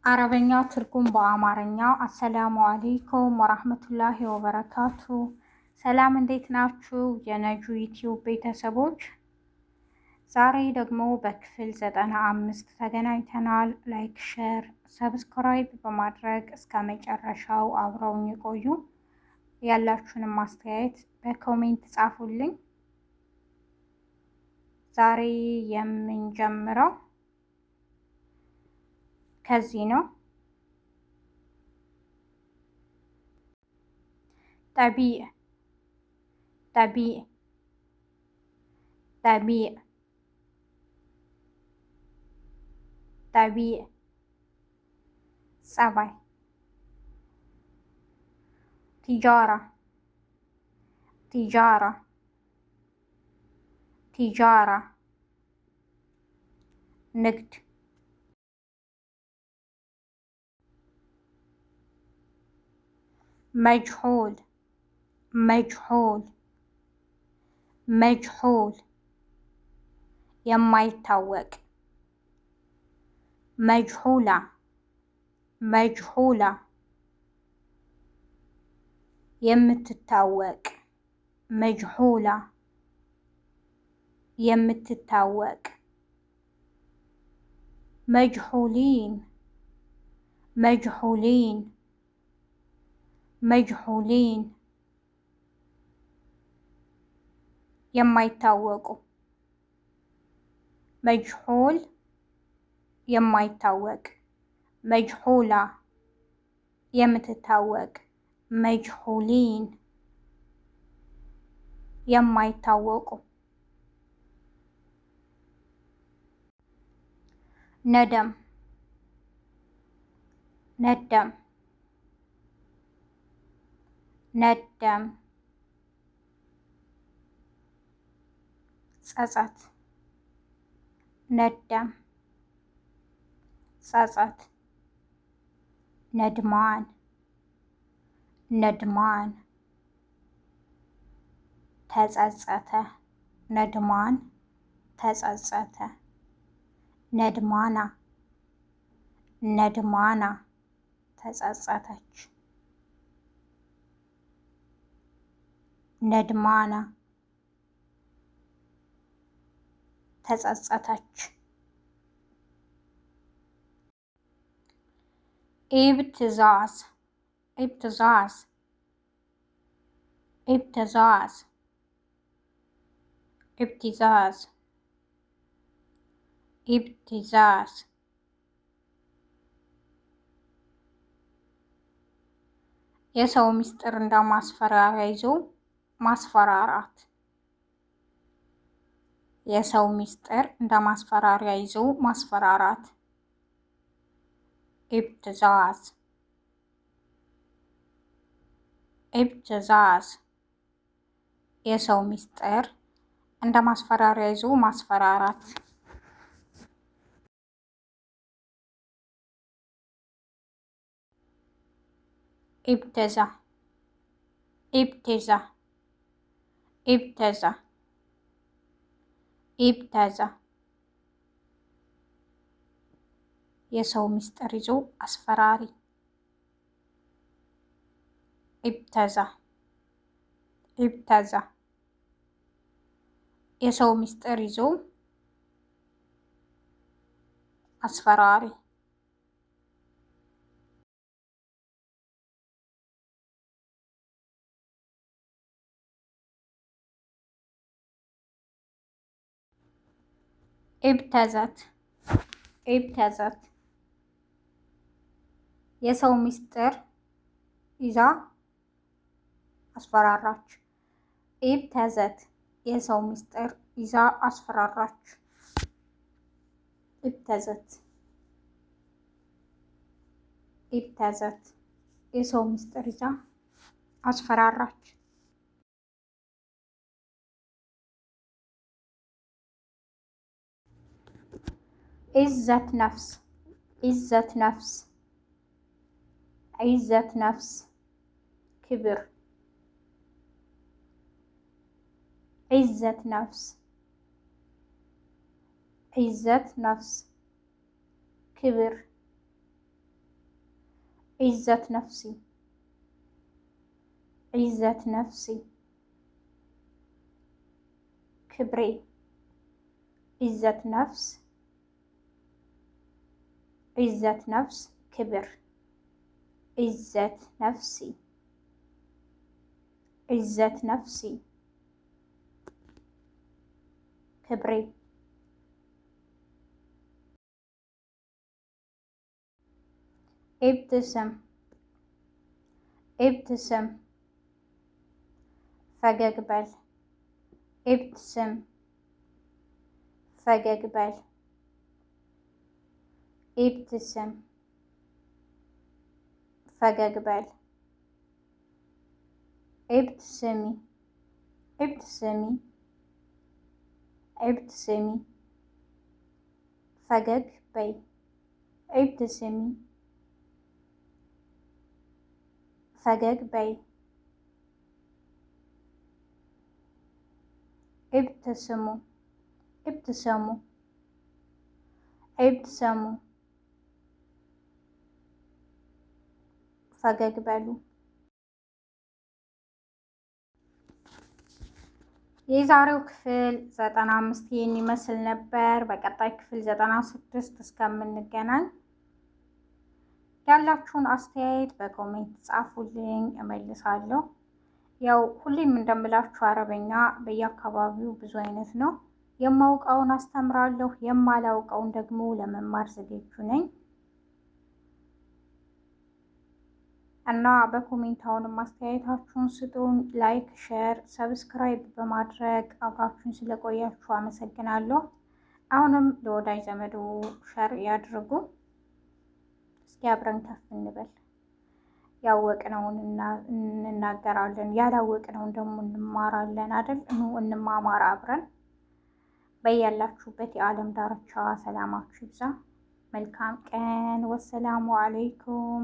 አረበኛ ትርጉም በአማርኛ። አሰላሙ አለይኩም ወራህመቱላሂ ወበረካቱ። ሰላም እንዴት ናችሁ የነጁ ዩቲዩብ ቤተሰቦች? ዛሬ ደግሞ በክፍል 95 ተገናኝተናል። ላይክ፣ ሼር፣ ሰብስክራይብ በማድረግ እስከ መጨረሻው አብረውኝ ቆዩ። ያላችሁንም አስተያየት በኮሜንት ጻፉልኝ። ዛሬ የምንጀምረው ከዚህ ነው። ጠቢዕ ጠቢዕ ጠቢዕ ጠቢዕ ጸባይ። ቲጃራ ቲጃራ ቲጃራ ንግድ። መጅሁል መጅሁል መጅሁል የማይታወቅ። መጅሁላ መጅሁላ የምትታወቅ። መጅሁላ የምትታወቅ። መጅሁሊን መጅሁሊን መጅሁሊን የማይታወቁ። መጅሁል የማይታወቅ። መጅሁላ የምትታወቅ። መጅሁሊን የማይታወቁ። ነደም ነደም ነደም ጸጸት። ነደም ጸጸት። ነድማን ነድማን ተጸጸተ። ነድማን ተጸጸተ። ነድማና ነድማና ተጸጸተች። ነድማና ተጸጸተች። ኢብትዛዝ ኢብትዛዝ ኢብትዛዝ ኢብትዛዝ ኢብትዛዝ የሰው ምስጢር እንደማስፈራሪያ ይዞ ማስፈራራት። የሰው ምስጢር እንደማስፈራሪያ ይዞ ማስፈራራት። ኢብትዛዝ ኢብትዛዝ የሰው ምስጢር እንደማስፈራሪያ ይዞ ማስፈራራት። ኢብተዛ ኢብተዛ ኢብተዛ ኢብተዛ የሰው ምስጢር ይዞ አስፈራሪ። ኢብተዛ ኢብተዛ የሰው ምስጢር ይዞ አስፈራሪ። ኢብተዘት ኢብተዘት የሰው ምስጢር ይዛ አስፈራራች። ኢብተዘት የሰው ምስጢር ይዛ አስፈራራች። ኢብተዘት ኢብተዘት የሰው ምስጢር ይዛ አስፈራራች። ዒዘት ነፍስ ዒዘት ነፍስ ዒዘት ነፍስ ክብር። ዒዘት ነፍስ ዒዘት ነፍስ ክብር። ዒዘት ነፍሲ ዒዘት ነፍሲ ክብሬ ዒዘት ነፍስ ዒዘት ነፍስ ክብር ዒዘት ነፍሲ ዒዘት ነፍሲ ክብሬ ኢብትስም ኢብትስም ፈገግ በል ኢብትስም ፈገግ በል ኢብትስም ፈገግ በል ኢብትስሚ ኢብትስሚ ኢብትስሚ ፈገግ በይ ኢብትስሚ ፈገግ በይ ኢብትስሙ ኢብትሰሙ ኢብትሰሙ ፈገግ በሉ። የዛሬው ክፍል 95 ይህን ይመስል ነበር። በቀጣይ ክፍል 96 እስከምንገናኝ ያላችሁን አስተያየት በኮሜንት ጻፉልኝ፣ እመልሳለሁ። ያው ሁሌም እንደምላችሁ አረበኛ በየአካባቢው ብዙ አይነት ነው። የማውቀውን አስተምራለሁ፣ የማላውቀውን ደግሞ ለመማር ዝግጁ ነኝ እና በኮሜንት አሁንም አስተያየታችሁን ስጡን። ላይክ፣ ሼር፣ ሰብስክራይብ በማድረግ አብራችሁን ስለቆያችሁ አመሰግናለሁ። አሁንም ለወዳጅ ዘመዶ ሼር ያድርጉ። እስኪ አብረን ከፍ እንበል። ያወቅነውን እንናገራለን፣ ያላወቅነውን ደግሞ እንማራለን አይደል? እንማማር አብረን። በያላችሁበት የዓለም ዳርቻ ሰላማችሁ ይብዛ። መልካም ቀን። ወሰላሙ አለይኩም